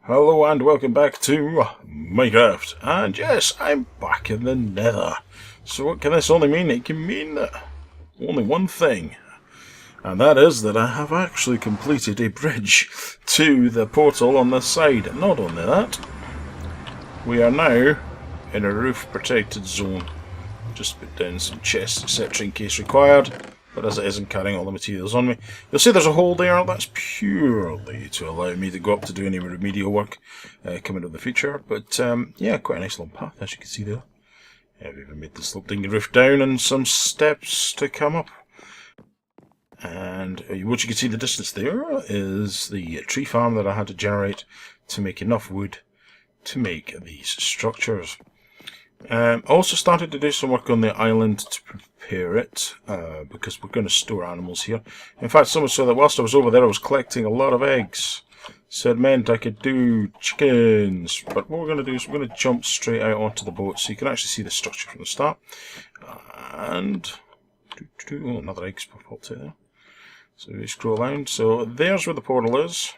Hello and welcome back to Minecraft. And yes, I'm back in the Nether. So what can this only mean? It can mean only one thing. And that is that I have actually completed a bridge to the portal on this side. Not only that, we are now in a roof protected zone. Just put down some chests, etc. in case required. But as it is, I'm carrying all the materials on me. You'll see there's a hole there. That's purely to allow me to go up to do any remedial work coming in the future. But yeah, quite a nice long path, as you can see there. We've even made the sloping roof down and some steps to come up. And what you can see the distance there is the tree farm that I had to generate to make enough wood to make these structures. Also started to do some work on the island to prepare it, because we're going to store animals here. In fact, so much so that whilst I was over there I was collecting a lot of eggs. So it meant I could do chickens. But what we're going to do is we're going to jump straight out onto the boat so you can actually see the structure from the start. And oh, another egg's popped out there. So we scroll around. So there's where the portal is.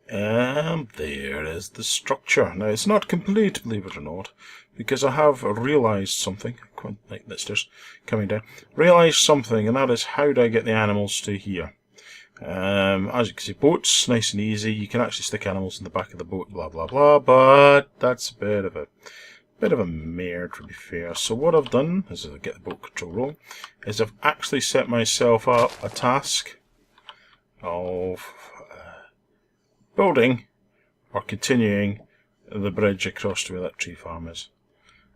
And there is the structure. Now it's not complete, believe it or not, because I have realised something. Quite like this, just coming down. Realised something, and that is how do I get the animals to here? As you can see, boats nice and easy. You can actually stick animals in the back of the boat, blah blah blah. But that's a bit of a mare, to be fair. So what I've done is, as I get the boat control rolling, is I've actually set myself up a task of building or continuing the bridge across to where that tree farm is.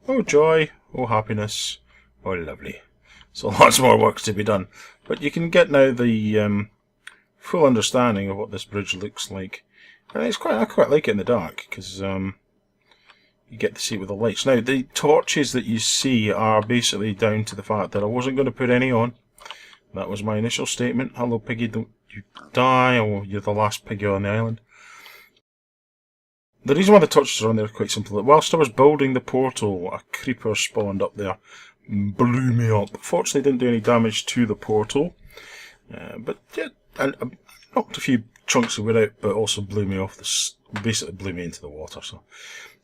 Oh joy, oh happiness, oh lovely. So lots more work to be done. But you can get now the full understanding of what this bridge looks like. And I quite like it in the dark, because you get to see it with the lights. Now the torches that you see are basically down to the fact that I wasn't going to put any on. That was my initial statement. Hello piggy, don't you die, or you're the last piggy on the island. The reason why the torches are on there is quite simple. Whilst I was building the portal, a creeper spawned up there, blew me up. Fortunately, didn't do any damage to the portal, but yeah, and knocked a few chunks of wood out, but also blew me off. Basically, blew me into the water. So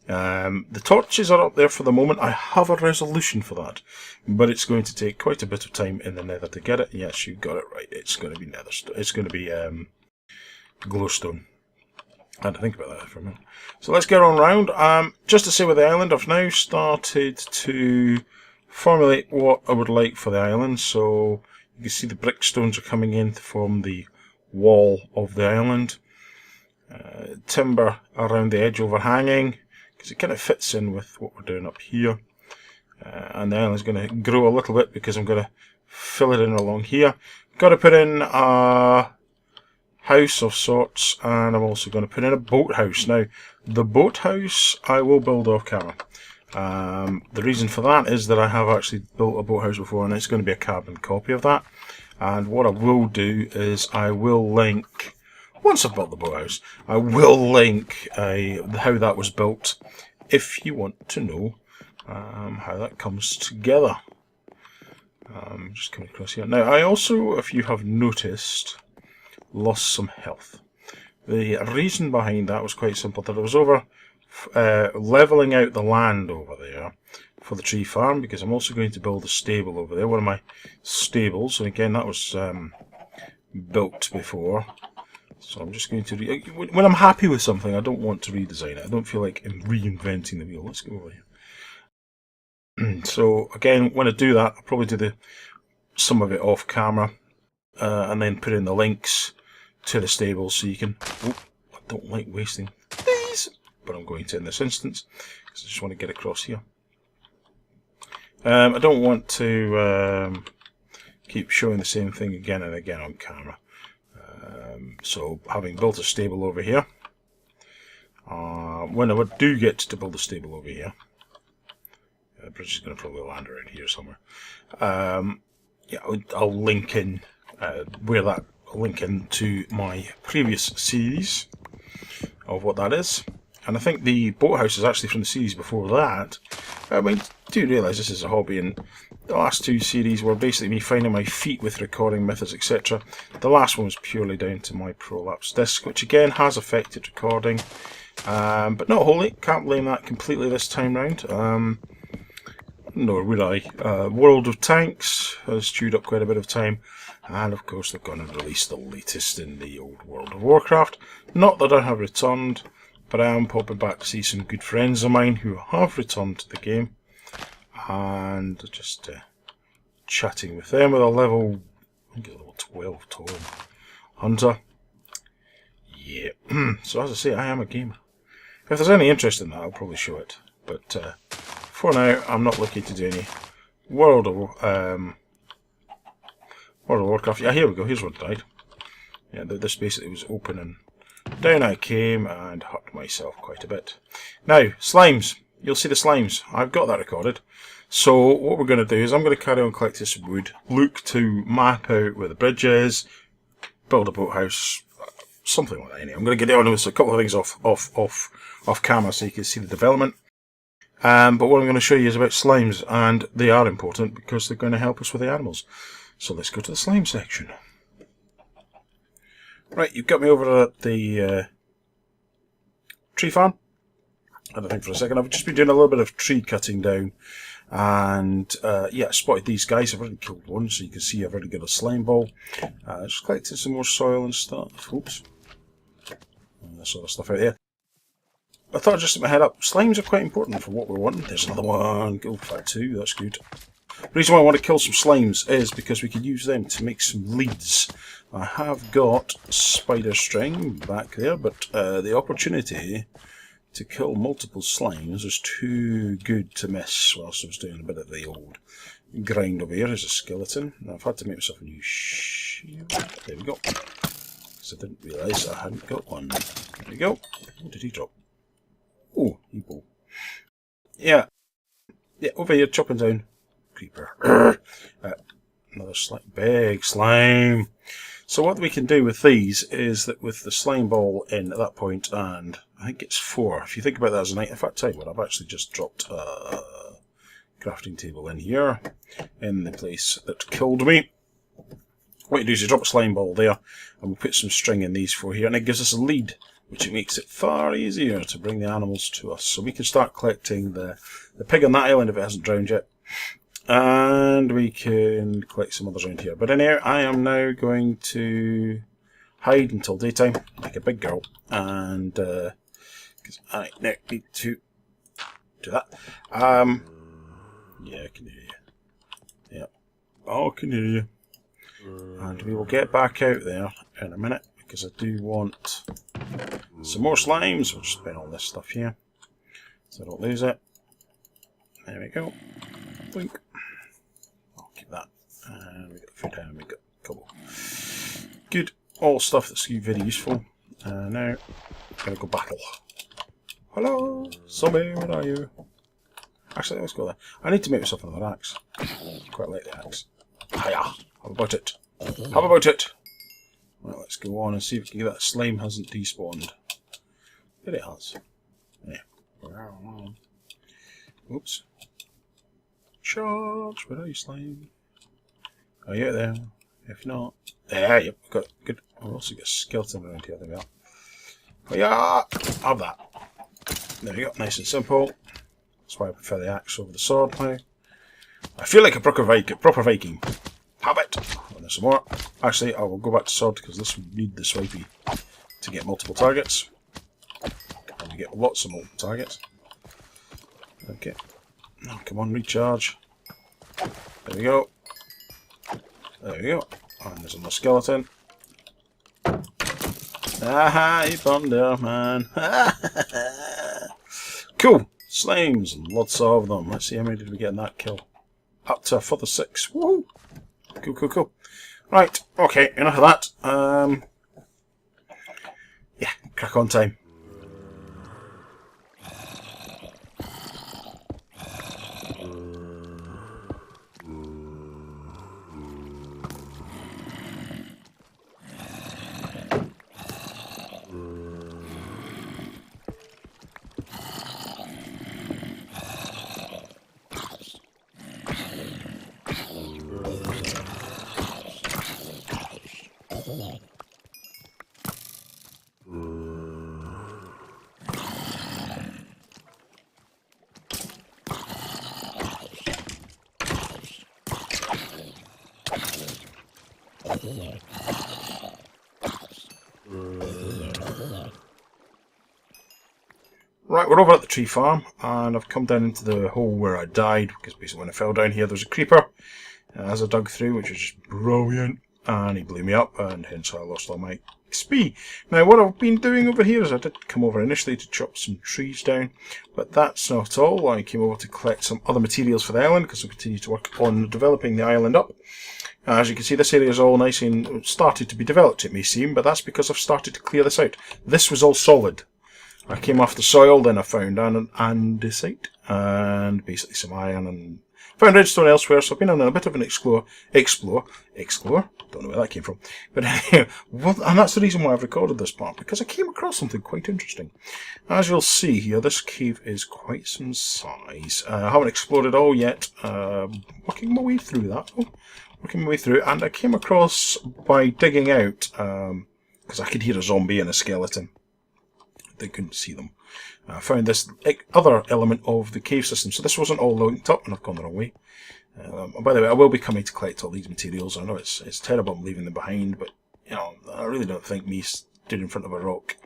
the torches are up there for the moment. I have a resolution for that, but it's going to take quite a bit of time in the Nether to get it. Yes, you got it right. It's going to be Nether. It's going to be glowstone. I had to think about that for a minute. So let's get on round. Just to say with the island, I've now started to formulate what I would like for the island. So you can see the brick stones are coming in to form the wall of the island. Timber around the edge overhanging, because it kind of fits in with what we're doing up here. And the island's going to grow a little bit because I'm going to fill it in along here. Got to put in a house of sorts, and I'm also going to put in a boathouse. Now, the boathouse I will build off camera. The reason for that is that I have actually built a boathouse before, and it's going to be a carbon copy of that. And what I will do is I will link, once I've built the boathouse, I will link how that was built, if you want to know how that comes together. Just coming across here. Now, I also, if you have noticed, lost some health. The reason behind that was quite simple, that I was over levelling out the land over there for the tree farm, because I'm also going to build a stable over there, one of my stables, and again that was built before. So I'm just going to, when I'm happy with something, I don't want to redesign it. I don't feel like I'm reinventing the wheel. Let's go over here. So again, when I do that, I'll probably do some of it off camera, and then put in the links to the stable so you can. Oh, I don't like wasting these, but I'm going to in this instance because I just want to get across here. I don't want to keep showing the same thing again and again on camera. So having built a stable over here, when I do get to build a stable over here, the bridge is going to probably land around here somewhere. Yeah, I'll link in where that link into my previous series of what that is. And I think the boathouse is actually from the series before that. I mean, do realise this is a hobby, and The last two series were basically me finding my feet with recording methods, etc. The last one was purely down to my prolapse disc, which again has affected recording, but not wholly. Can't blame that completely this time round. Nor would I. World of Tanks has chewed up quite a bit of time, and of course they've gone and released the latest in the old World of Warcraft. Not that I have returned, but I am popping back to see some good friends of mine who have returned to the game, and just chatting with them with a level, I think a level 12 total hunter. Yeah, so as I say, I am a gamer. If there's any interest in that, I'll probably show it, but for now, I'm not looking to do any World of Warcraft. Yeah, here we go. Here's what died. Yeah, this basically was open, and down I came and hurt myself quite a bit. Now, slimes. You'll see the slimes. I've got that recorded. So what we're going to do is I'm going to carry on collecting some wood, look to map out where the bridge is, build a boathouse, something like that. Anyway, I'm going to get on with a couple of things off camera so you can see the development. But what I'm going to show you is about slimes, and they are important because they're going to help us with the animals. So let's go to the slime section. Right, you've got me over at the tree farm. I don't think for a second. I've just been doing a little bit of tree cutting down, and yeah, I spotted these guys. I've already killed one, so you can see I've already got a slime ball. Just collected some more soil and stuff. Oops. And that sort of stuff out here. I thought I'd just stick my head up. Slimes are quite important for what we're wanting. There's another one. Go for that too. That's good. The reason why I want to kill some slimes is because we could use them to make some leads. I have got spider string back there, but the opportunity to kill multiple slimes was too good to miss whilst I was doing a bit of the old grind over here. There's a skeleton. Now I've had to make myself a new shield. There we go. Because I didn't realise I hadn't got one. There we go. What did he drop? Oh, evil. Yeah. Yeah, over here, chopping down. Creeper. Another big slime. So what we can do with these is that with the slime ball in at that point, and I think it's 4. If you think about that as an item, in fact, tell you what, I've actually just dropped a crafting table in here, in the place that killed me. What you do is you drop a slime ball there, and we'll put some string in these 4 here, and it gives us a lead, which makes it far easier to bring the animals to us. So we can start collecting the pig on that island if it hasn't drowned yet. And we can collect some others around here. But in here, I am now going to hide until daytime, like a big girl. And, because I now need to do that. Yeah, I can hear you. Yeah. Oh, I can hear you. And we will get back out there in a minute, because I do want some more slimes. We'll just spin all this stuff here, so I don't lose it. There we go. Blink. I'll keep that. And we got food down, we got a couple. Good. All stuff that's very useful. Now, I'm going to go battle. Hello, zombie, where are you? Actually, let's go there. I need to make myself another axe. I quite like the axe. Hiya! How about it? How about it? Right, let's go on and see if we can get that slime hasn't despawned. But it has. Yeah. Oops. Charge! Where are you, slime? Are you out there? If not, there, yep, got good. I've also got a skeleton around here. There we are. Oh yeah, have that. There we go, nice and simple. That's why I prefer the axe over the sword now. I feel like a proper Viking. Have it. And there's some more. Actually, I will go back to sword because this will need the swipey to get multiple targets. And we get lots of multiple targets. Okay. Oh, come on, recharge. There we go. There we go. And there's another skeleton. Aha, he burned there, man. Cool. Slimes, lots of them. Let's see how many did we get in that kill. Up to a further 6. Woohoo! Cool, cool, cool. Right, okay, enough of that. Yeah, crack on time. Right, we're over at the tree farm, and I've come down into the hole where I died, because basically when I fell down here there's a creeper, as I dug through, which is just brilliant, and he blew me up, and hence I lost all my XP. Now what I've been doing over here is I did come over initially to chop some trees down, but that's not all. I came over to collect some other materials for the island, because I continue to work on developing the island up. As you can see, this area is all nice and started to be developed, it may seem, but that's because I've started to clear this out. This was all solid. I came off the soil, then I found andesite, and basically some iron, and found redstone elsewhere, so I've been on a bit of an explore, don't know where that came from, but anyway, and that's the reason why I've recorded this part, because I came across something quite interesting. As you'll see here, this cave is quite some size. I haven't explored it all yet, working my way through that, and I came across, by digging out, because I could hear a zombie and a skeleton. They couldn't see them. I found this other element of the cave system. So this wasn't all linked up, and I've gone the wrong way. By the way, I will be coming to collect all these materials. I know it's terrible I'm leaving them behind, but you know, I really don't think me stood in front of a rock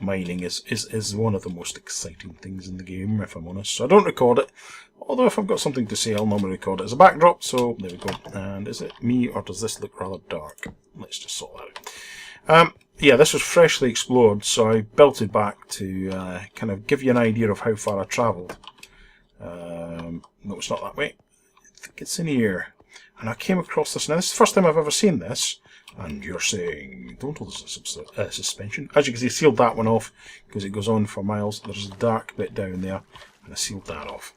mining is one of the most exciting things in the game, if I'm honest. So I don't record it. Although if I've got something to say, I'll normally record it as a backdrop. So there we go. And is it me, or does this look rather dark? Let's just sort that out. Yeah, this was freshly explored, so I belted back to kind of give you an idea of how far I travelled. No, it's not that way. I think it's in here. And I came across this. Now, this is the first time I've ever seen this. And you're saying, don't hold this suspension. As you can see, I sealed that one off because it goes on for miles. There's a dark bit down there, and I sealed that off.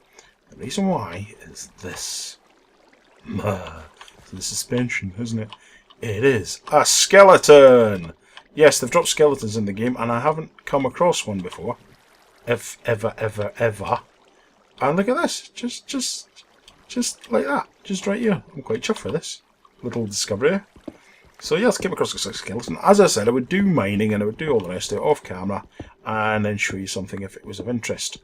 The reason why is this. It's the suspension, isn't it? It is a skeleton! Yes, they've dropped skeletons in the game, and I haven't come across one before. If ever. And look at this. Just like that. Just right here. I'm quite chuffed for this little discovery. So yes, I came across a skeleton. As I said, I would do mining, and I would do all the rest of it off camera, and then show you something if it was of interest.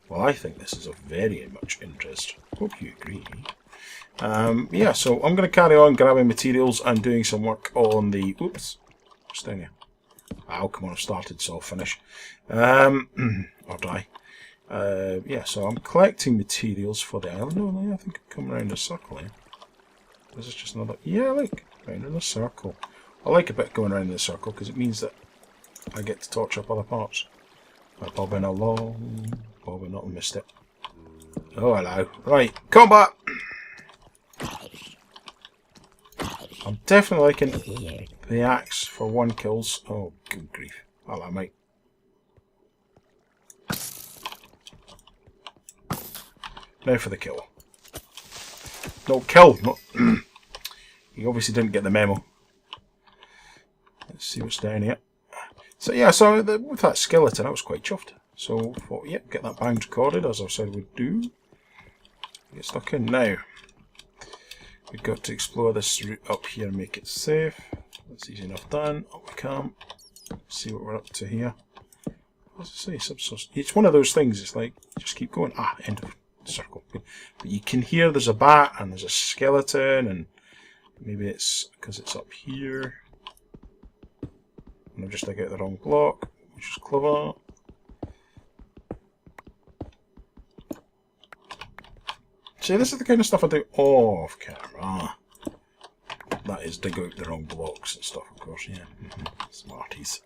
Well, I think this is of very much interest. Hope you agree. Yeah, so I'm going to carry on grabbing materials and doing some work on the... Oops. What's down here? Oh, come on, I've started, so I'll finish. Or die. Yeah, so I'm collecting materials for the island. No, I think I've come around a circle here. This is just another... Yeah, look, round in a circle. I like a bit going around in a circle, because it means that I get to torch up other parts. By bobbing along... Bobbing, not missed it. Oh, hello. Right, combat! I'm definitely liking the axe for 1 kills. Oh, good grief. Hello, mate. Now for the kill. No, kill! Not you obviously didn't get the memo. Let's see what's down here. So yeah, so with that skeleton, I was quite chuffed. So I thought, yep, get that bound recorded, as I said we'd do. Get stuck in now. We've got to explore this route up here and make it safe. That's easy enough done. Up we come. See what we're up to here. What's it say? Subsource. It's one of those things, it's like, just keep going. Ah, end of circle. But you can hear there's a bat and there's a skeleton, and maybe it's because it's up here. And I've just dug out the wrong block, which is clever. See, this is the kind of stuff I do off camera. That is, dig out the wrong blocks and stuff, of course, yeah. Smarties.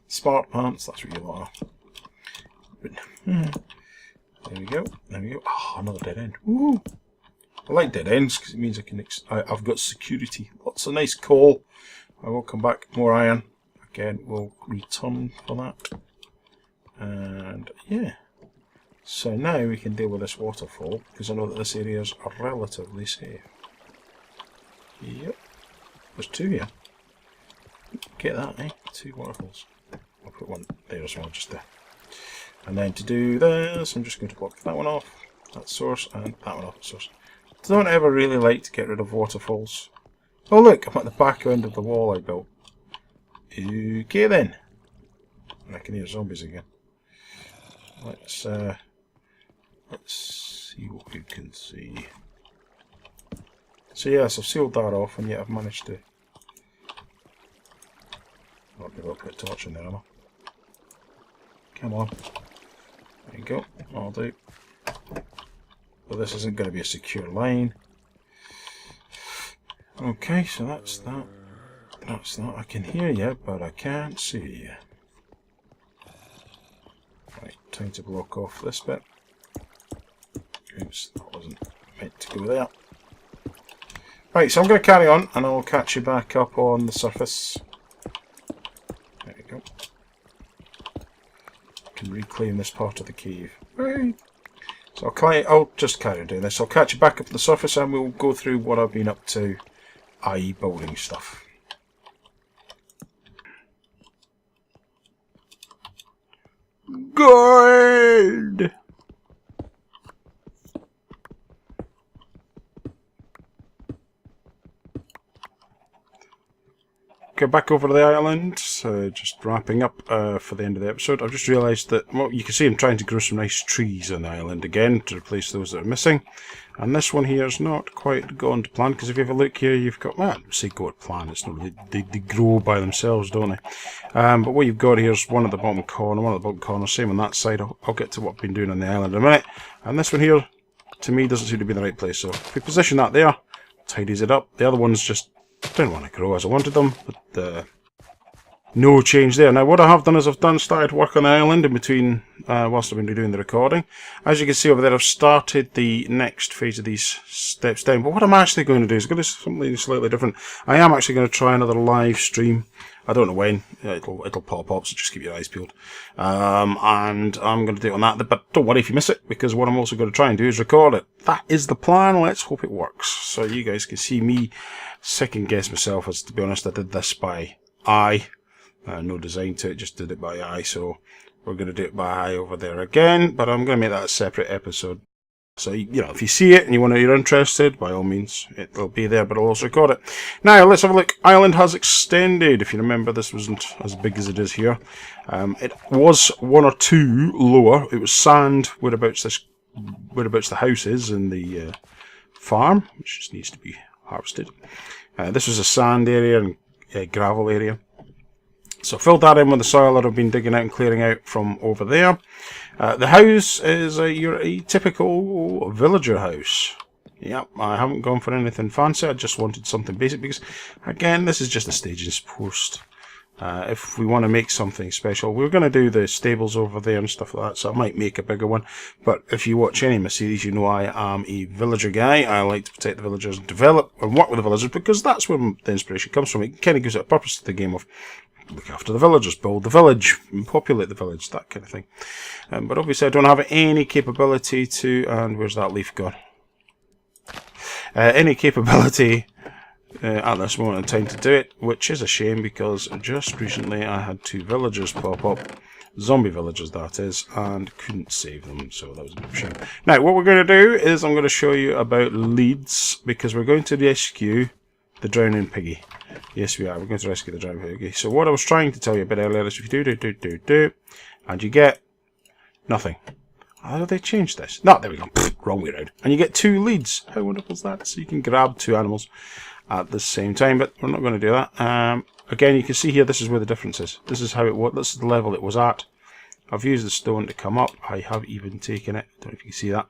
Smart pants, that's what you are. But, there we go, there we go. Oh, another dead end. Woo! I like dead ends, because it means I can I've got security. Lots of nice coal. I will come back, more iron. Again, we'll return for that. And, yeah. So now we can deal with this waterfall, because I know that this area is relatively safe. Yep. There's 2 here. Get that, eh? 2 waterfalls. I'll put one there as well, just there. And then to do this, I'm just going to block that one off, that source, and that one off, that source. Don't ever really like to get rid of waterfalls. Oh look, I'm at the back end of the wall I built. Okay then. And I can hear zombies again. Let's see what we can see. So yes, I've sealed that off, and yet I've managed to I'll be able to put a torch in there, am I? Come on. There you go. I'll do. But this isn't going to be a secure line. Okay, so that's that. That's that. I can hear you, but I can't see you. Right, time to block off this bit. Oops, that wasn't meant to go there. Right, so I'm going to carry on, and I'll catch you back up on the surface. There we go. I can reclaim this part of the cave. Right. So I'll just carry on doing this. I'll catch you back up on the surface, and we'll go through what I've been up to, i.e. building stuff. Good! Okay, back over to the island, just wrapping up for the end of the episode. I've just realised that, well, you can see I'm trying to grow some nice trees on the island again to replace those that are missing. And this one here is not quite gone to plan, because if you have a look here, you've got, well, say go to plan, it's not really, they grow by themselves, don't they? But what you've got here is one at the bottom corner, one at the bottom corner, same on that side. I'll get to what I've been doing on the island in a minute. And this one here, to me, doesn't seem to be in the right place. So if we position that there, tidies it up. The other ones just don't want to grow as I wanted them, but no change there. Now what I have done is I've started work on the island in between whilst I've been doing the recording. As you can see over there, I've started the next phase of these steps down, but what I'm actually going to do is going to do something slightly different. I am actually going to try another live stream. I don't know when, it'll pop up, so just keep your eyes peeled. And I'm going to do it on that, but don't worry if you miss it, because what I'm also going to try and do is record it. That is the plan, let's hope it works. So you guys can see me second guess myself, as to be honest, I did this by eye. No design to it, just did it by eye, so we're going to do it by eye over there again, but I'm going to make that a separate episode. So, you know, if you see it and you're interested, by all means, it'll be there, but I'll also record it. Now, let's have a look. Island has extended. If you remember, this wasn't as big as it is here. It was 1 or 2 lower. It was sand whereabouts the house is in the farm, which just needs to be harvested. This was a sand area and a gravel area. So filled that in with the soil that I've been digging out and clearing out from over there. The house is a typical villager house. Yep, I haven't gone for anything fancy, I just wanted something basic because, again, this is just a staging post. If we want to make something special, we're going to do the stables over there and stuff like that, so I might make a bigger one. But if you watch any of my series, you know I am a villager guy. I like to protect the villagers, develop and work with the villagers, because that's where the inspiration comes from. It kind of gives it a purpose to the game of look after the villagers, build the village, and populate the village, that kind of thing. But obviously I don't have any capability to, and where's that leaf gone? Any capability at this moment in time to do it, which is a shame, because just recently I had 2 villagers pop up, zombie villagers that is, and couldn't save them, so that was a bit of a shame. Now what we're going to do is I'm going to show you about leads, because we're going to rescue the drowning piggy. Yes, we are. We're going to rescue the drowning piggy. So what I was trying to tell you a bit earlier is if you do, and you get nothing. How did they change this? No, there we go. Pfft, wrong way around. And you get 2 leads. How wonderful is that? So you can grab 2 animals at the same time, but we're not going to do that. Again, you can see here, this is where the difference is. This is how it was. This is the level it was at. I've used the stone to come up. I have even taken it. I don't know if you can see that.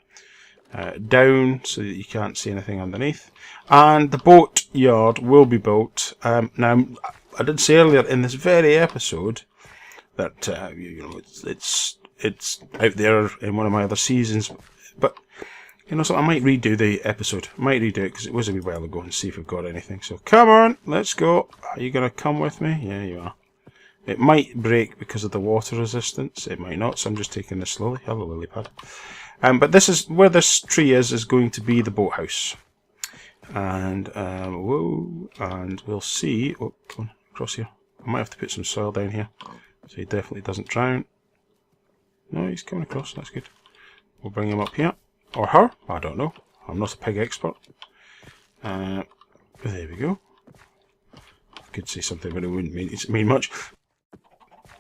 Down so that you can't see anything underneath, and the boat yard will be built. Now, I did say earlier in this very episode that you know, it's out there in one of my other seasons, but you know, so I might redo the episode. I might redo it because it was a wee while ago, and see if we've got anything. So come on, let's go. Are you gonna come with me? Yeah, you are. It might break because of the water resistance. It might not, so I'm just taking this slowly. Hello, lily pad. But this is where this tree is going to be the boathouse. And, whoa, and we'll see. Oh, come on, across here. I might have to put some soil down here so he definitely doesn't drown. No, he's coming across, that's good. We'll bring him up here. Or her, I don't know. I'm not a pig expert. There we go. I could say something, but it wouldn't mean much.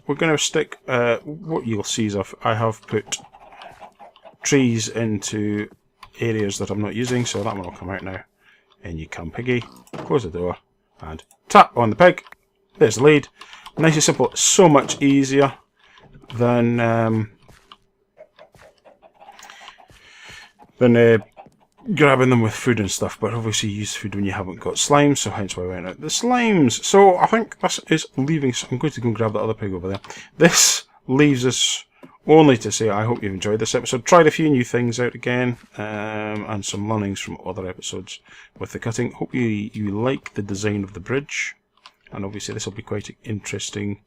We're going to stick, what you'll see is I have put trees into areas that I'm not using, so that one will come out now. In you come, piggy. Close the door and tap on the pig. there's the lead. Nice and simple. So much easier than grabbing them with food and stuff, but obviously use food when you haven't got slimes, so hence why I went out the slimes. So I think this is leaving. So I'm going to go and grab that other pig over there. This leaves us only to say I hope you've enjoyed this episode. Tried a few new things out again, and some learnings from other episodes with the cutting. Hope you like the design of the bridge, and obviously this will be quite interesting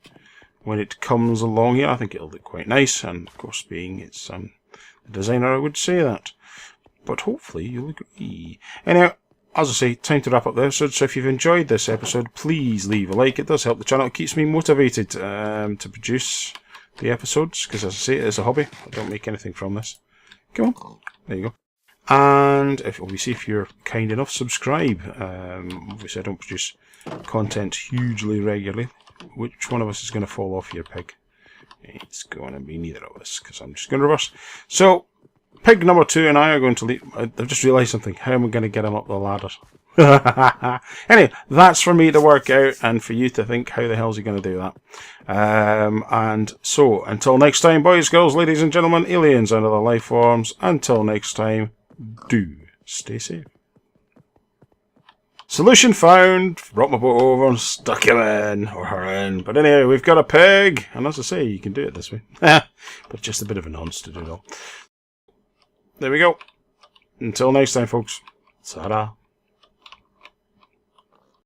when it comes along here. I think it'll look quite nice, and of course being it's the designer, I would say that. But hopefully you'll agree. Anyway, as I say, time to wrap up the episode. So if you've enjoyed this episode, please leave a like. It does help the channel. It keeps me motivated to produce the episodes, because as I say, it is a hobby. I don't make anything from this. Come on. There you go. And obviously if you're kind enough, subscribe. Obviously I don't produce content hugely regularly. Which one of us is going to fall off your pig? It's going to be neither of us, because I'm just going to reverse. So pig number 2 and I are going to leave. I've just realised something. How am I going to get him up the ladder? Anyway, that's for me to work out and for you to think, how the hell is he going to do that? And so, until next time, boys, girls, ladies and gentlemen, aliens and other life forms, until next time, do stay safe. Solution found. Brought my boat over and stuck him in, or her in. But anyway, we've got a pig. And as I say, you can do it this way. But just a bit of a nonce to do it all. There we go. Until next time, folks. Ta-da.